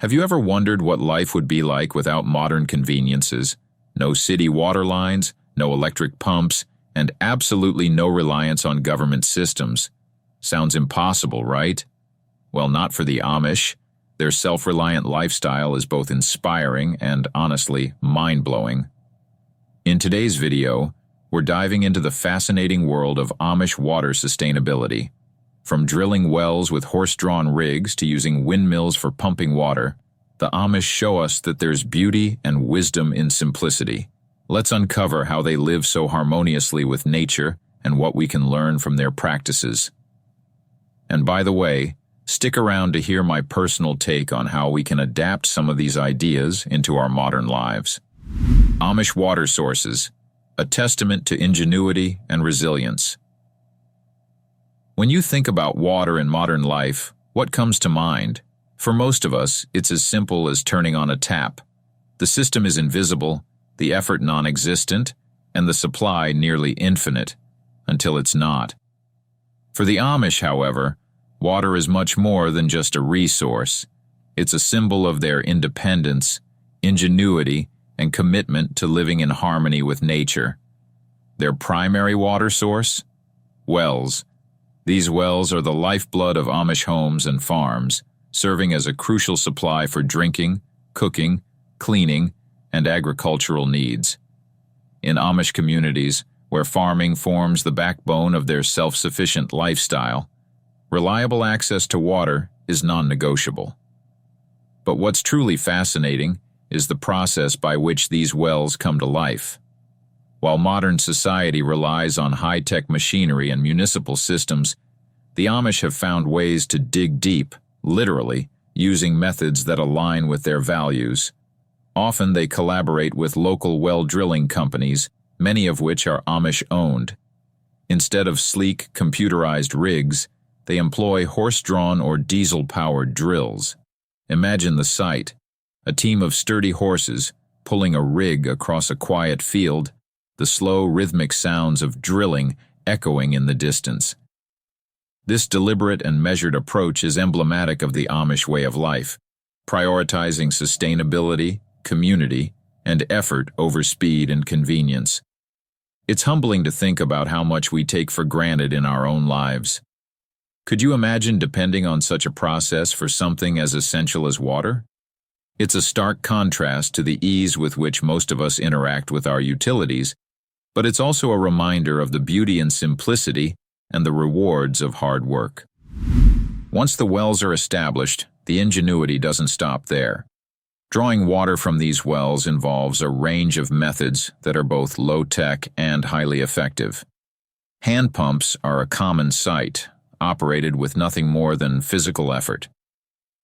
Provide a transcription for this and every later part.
Have you ever wondered what life would be like without modern conveniences? No city water lines, no electric pumps, and absolutely no reliance on government systems. Sounds impossible, right? Well, not for the Amish. Their self-reliant lifestyle is both inspiring and, honestly, mind-blowing. In today's video, we're diving into the fascinating world of Amish water sustainability. From drilling wells with horse-drawn rigs to using windmills for pumping water, the Amish show us that there's beauty and wisdom in simplicity. Let's uncover how they live so harmoniously with nature and what we can learn from their practices. And by the way, stick around to hear my personal take on how we can adapt some of these ideas into our modern lives. Amish water sources, a testament to ingenuity and resilience. When you think about water in modern life, what comes to mind? For most of us, it's as simple as turning on a tap. The system is invisible, the effort non-existent, and the supply nearly infinite, until it's not. For the Amish, however, water is much more than just a resource. It's a symbol of their independence, ingenuity, and commitment to living in harmony with nature. Their primary water source? Wells. These wells are the lifeblood of Amish homes and farms, serving as a crucial supply for drinking, cooking, cleaning, and agricultural needs. In Amish communities, where farming forms the backbone of their self-sufficient lifestyle, reliable access to water is non-negotiable. But what's truly fascinating is the process by which these wells come to life. While modern society relies on high-tech machinery and municipal systems, the Amish have found ways to dig deep, literally, using methods that align with their values. Often they collaborate with local well drilling companies, many of which are Amish-owned. Instead of sleek, computerized rigs, they employ horse-drawn or diesel-powered drills. Imagine the sight: a team of sturdy horses pulling a rig across a quiet field, the slow, rhythmic sounds of drilling echoing in the distance. This deliberate and measured approach is emblematic of the Amish way of life, prioritizing sustainability, community, and effort over speed and convenience. It's humbling to think about how much we take for granted in our own lives. Could you imagine depending on such a process for something as essential as water? It's a stark contrast to the ease with which most of us interact with our utilities, but it's also a reminder of the beauty and simplicity and the rewards of hard work. Once the wells are established, the ingenuity doesn't stop there. Drawing water from these wells involves a range of methods that are both low-tech and highly effective. Hand pumps are a common sight, operated with nothing more than physical effort.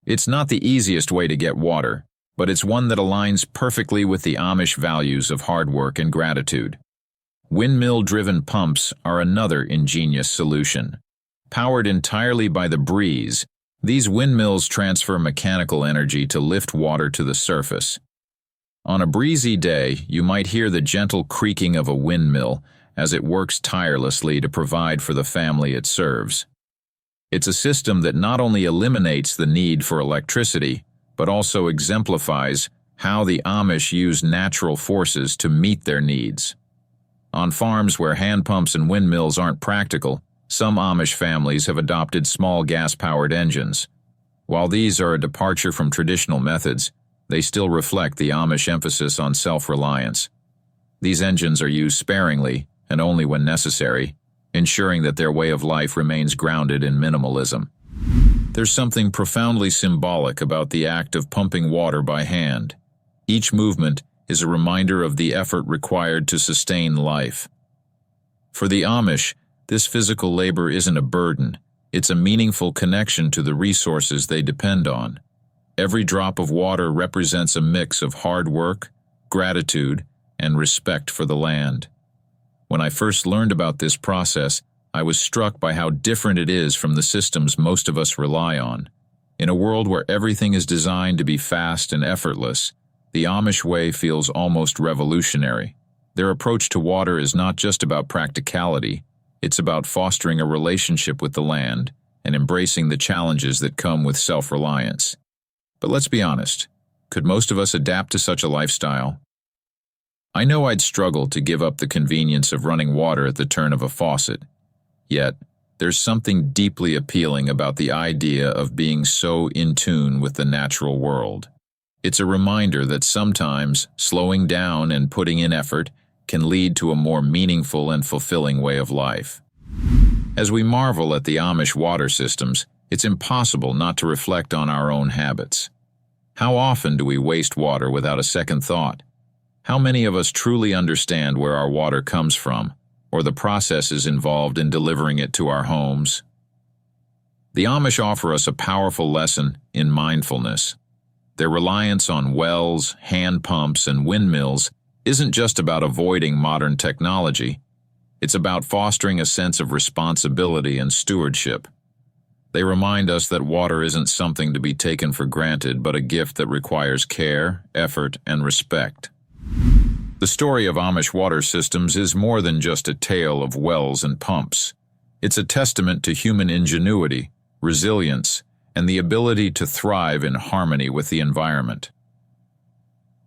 It's not the easiest way to get water, but it's one that aligns perfectly with the Amish values of hard work and gratitude. Windmill-driven pumps are another ingenious solution. Powered entirely by the breeze, these windmills transfer mechanical energy to lift water to the surface. On a breezy day, you might hear the gentle creaking of a windmill as it works tirelessly to provide for the family it serves. It's a system that not only eliminates the need for electricity, but also exemplifies how the Amish use natural forces to meet their needs. On farms where hand pumps and windmills aren't practical, some Amish families have adopted small gas-powered engines. While these are a departure from traditional methods, they still reflect the Amish emphasis on self-reliance. These engines are used sparingly and only when necessary, ensuring that their way of life remains grounded in minimalism. There's something profoundly symbolic about the act of pumping water by hand. Each movement is a reminder of the effort required to sustain life. For the Amish, this physical labor isn't a burden, it's a meaningful connection to the resources they depend on. Every drop of water represents a mix of hard work, gratitude, and respect for the land. When I first learned about this process, I was struck by how different it is from the systems most of us rely on. In a world where everything is designed to be fast and effortless, the Amish way feels almost revolutionary. Their approach to water is not just about practicality, it's about fostering a relationship with the land and embracing the challenges that come with self-reliance. But let's be honest, could most of us adapt to such a lifestyle? I know I'd struggle to give up the convenience of running water at the turn of a faucet. Yet, there's something deeply appealing about the idea of being so in tune with the natural world. It's a reminder that sometimes slowing down and putting in effort can lead to a more meaningful and fulfilling way of life. As we marvel at the Amish water systems, it's impossible not to reflect on our own habits. How often do we waste water without a second thought? How many of us truly understand where our water comes from, or the processes involved in delivering it to our homes? The Amish offer us a powerful lesson in mindfulness. Their reliance on wells, hand pumps, and windmills isn't just about avoiding modern technology. It's about fostering a sense of responsibility and stewardship. They remind us that water isn't something to be taken for granted, but a gift that requires care, effort, and respect. The story of Amish water systems is more than just a tale of wells and pumps. It's a testament to human ingenuity, resilience, and the ability to thrive in harmony with the environment.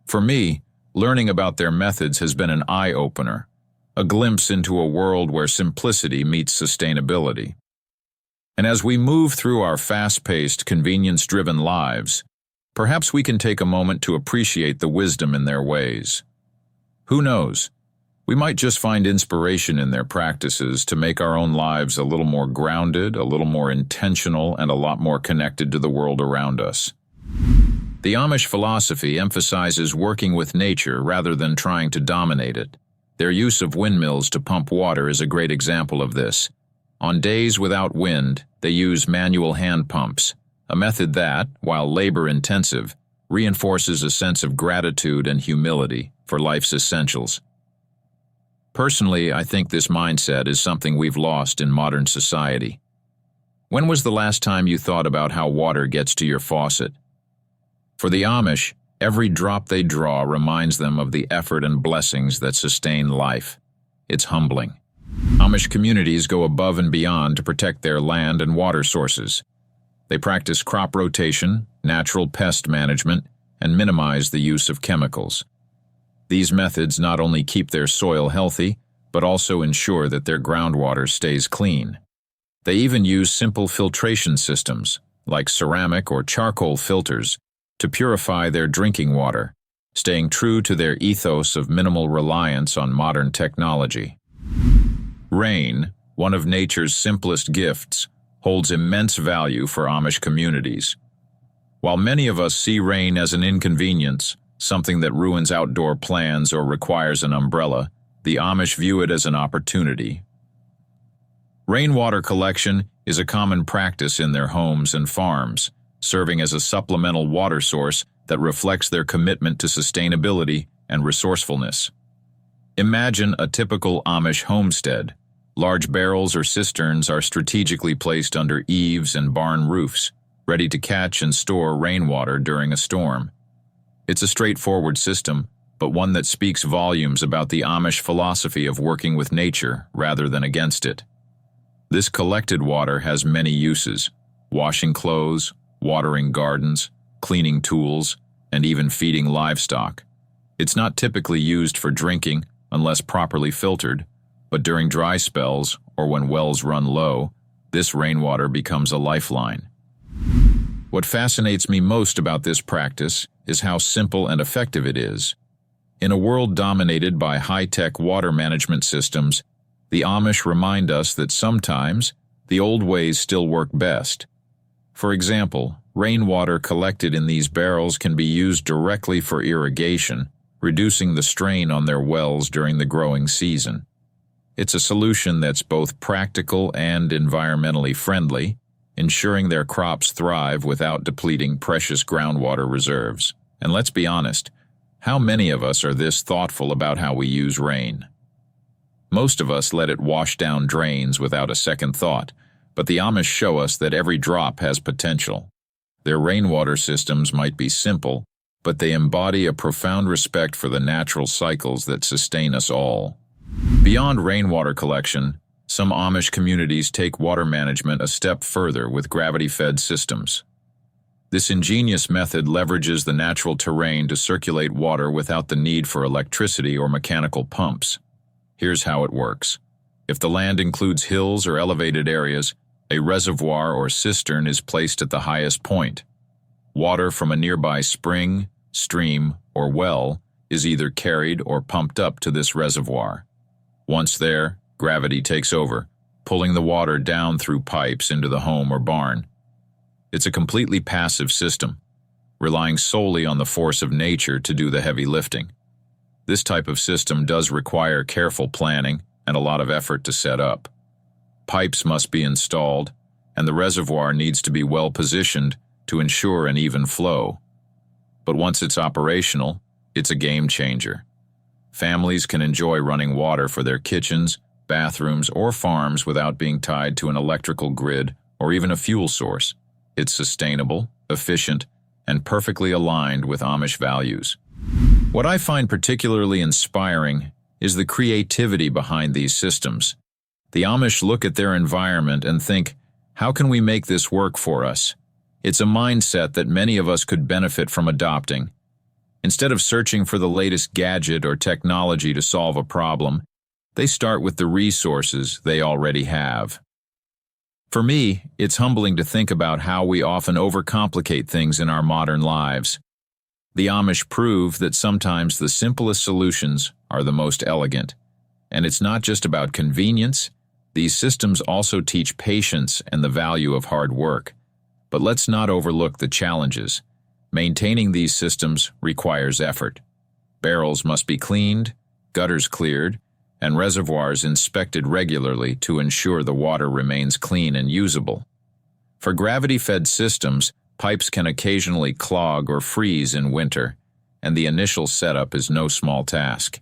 For me, learning about their methods has been an eye-opener, a glimpse into a world where simplicity meets sustainability. And as we move through our fast-paced, convenience-driven lives, perhaps we can take a moment to appreciate the wisdom in their ways. Who knows? We might just find inspiration in their practices to make our own lives a little more grounded, a little more intentional, and a lot more connected to the world around us. The Amish philosophy emphasizes working with nature rather than trying to dominate it. Their use of windmills to pump water is a great example of this. On days without wind, they use manual hand pumps, a method that, while labor-intensive, reinforces a sense of gratitude and humility for life's essentials. Personally, I think this mindset is something we've lost in modern society. When was the last time you thought about how water gets to your faucet? For the Amish, every drop they draw reminds them of the effort and blessings that sustain life. It's humbling. Amish communities go above and beyond to protect their land and water sources. They practice crop rotation, natural pest management, and minimize the use of chemicals. These methods not only keep their soil healthy, but also ensure that their groundwater stays clean. They even use simple filtration systems, like ceramic or charcoal filters, to purify their drinking water, staying true to their ethos of minimal reliance on modern technology. Rain, one of nature's simplest gifts, holds immense value for Amish communities. While many of us see rain as an inconvenience, something that ruins outdoor plans or requires an umbrella, the Amish view it as an opportunity. Rainwater collection is a common practice in their homes and farms, serving as a supplemental water source that reflects their commitment to sustainability and resourcefulness. Imagine a typical Amish homestead. Large barrels or cisterns are strategically placed under eaves and barn roofs, ready to catch and store rainwater during a storm. It's a straightforward system, but one that speaks volumes about the Amish philosophy of working with nature rather than against it. This collected water has many uses: washing clothes, watering gardens, cleaning tools, and even feeding livestock. It's not typically used for drinking unless properly filtered, but during dry spells or when wells run low, this rainwater becomes a lifeline. What fascinates me most about this practice is how simple and effective it is. In a world dominated by high-tech water management systems, the Amish remind us that sometimes the old ways still work best. For example, rainwater collected in these barrels can be used directly for irrigation, reducing the strain on their wells during the growing season. It's a solution that's both practical and environmentally friendly, ensuring their crops thrive without depleting precious groundwater reserves. And let's be honest, how many of us are this thoughtful about how we use rain? Most of us let it wash down drains without a second thought, but the Amish show us that every drop has potential. Their rainwater systems might be simple, but they embody a profound respect for the natural cycles that sustain us all. Beyond rainwater collection, some Amish communities take water management a step further with gravity-fed systems. This ingenious method leverages the natural terrain to circulate water without the need for electricity or mechanical pumps. Here's how it works. If the land includes hills or elevated areas, a reservoir or cistern is placed at the highest point. Water from a nearby spring, stream, or well is either carried or pumped up to this reservoir. Once there, gravity takes over, pulling the water down through pipes into the home or barn. It's a completely passive system, relying solely on the force of nature to do the heavy lifting. This type of system does require careful planning and a lot of effort to set up. Pipes must be installed, and the reservoir needs to be well positioned to ensure an even flow. But once it's operational, it's a game changer. Families can enjoy running water for their kitchens, bathrooms, or farms without being tied to an electrical grid or even a fuel source. It's sustainable, efficient, and perfectly aligned with Amish values. What I find particularly inspiring is the creativity behind these systems. The Amish look at their environment and think, how can we make this work for us? It's a mindset that many of us could benefit from adopting. Instead of searching for the latest gadget or technology to solve a problem, they start with the resources they already have. For me, it's humbling to think about how we often overcomplicate things in our modern lives. The Amish prove that sometimes the simplest solutions are the most elegant. And it's not just about convenience. These systems also teach patience and the value of hard work. But let's not overlook the challenges. Maintaining these systems requires effort. Barrels must be cleaned, gutters cleared, and reservoirs inspected regularly to ensure the water remains clean and usable. For gravity-fed systems, pipes can occasionally clog or freeze in winter, and the initial setup is no small task.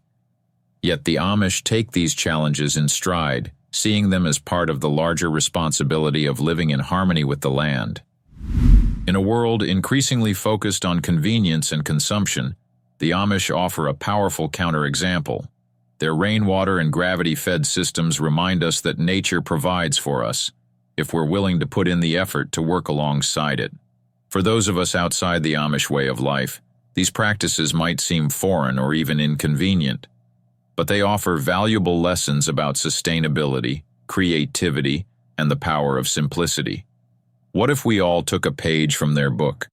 Yet the Amish take these challenges in stride, seeing them as part of the larger responsibility of living in harmony with the land. In a world increasingly focused on convenience and consumption, the Amish offer a powerful counterexample. Their rainwater and gravity-fed systems remind us that nature provides for us, if we're willing to put in the effort to work alongside it. For those of us outside the Amish way of life, these practices might seem foreign or even inconvenient, but they offer valuable lessons about sustainability, creativity, and the power of simplicity. What if we all took a page from their book?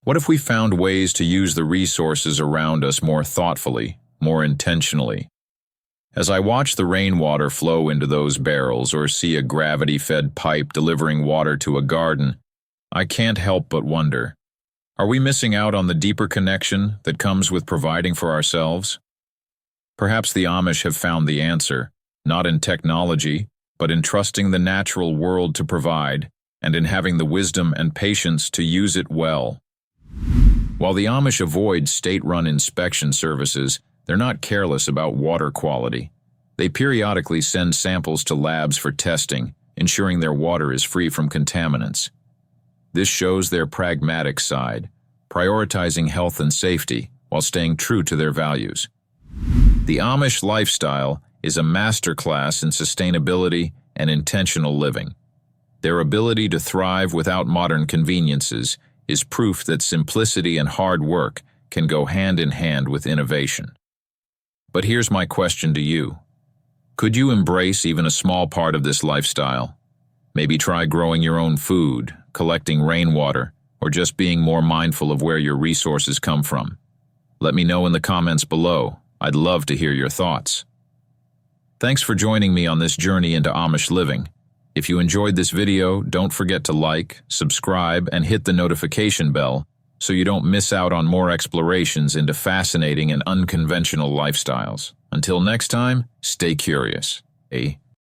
What if we found ways to use the resources around us more thoughtfully, more intentionally? As I watch the rainwater flow into those barrels or see a gravity-fed pipe delivering water to a garden, I can't help but wonder, are we missing out on the deeper connection that comes with providing for ourselves? Perhaps the Amish have found the answer, not in technology, but in trusting the natural world to provide, and in having the wisdom and patience to use it well. While the Amish avoid state-run inspection services, they're not careless about water quality. They periodically send samples to labs for testing, ensuring their water is free from contaminants. This shows their pragmatic side, prioritizing health and safety while staying true to their values. The Amish lifestyle is a masterclass in sustainability and intentional living. Their ability to thrive without modern conveniences is proof that simplicity and hard work can go hand in hand with innovation. But here's my question to you. Could you embrace even a small part of this lifestyle? Maybe try growing your own food, collecting rainwater, or just being more mindful of where your resources come from. Let me know in the comments below. I'd love to hear your thoughts. Thanks for joining me on this journey into Amish living. If you enjoyed this video, don't forget to like, subscribe, and hit the notification bell so you don't miss out on more explorations into fascinating and unconventional lifestyles. Until next time, stay curious.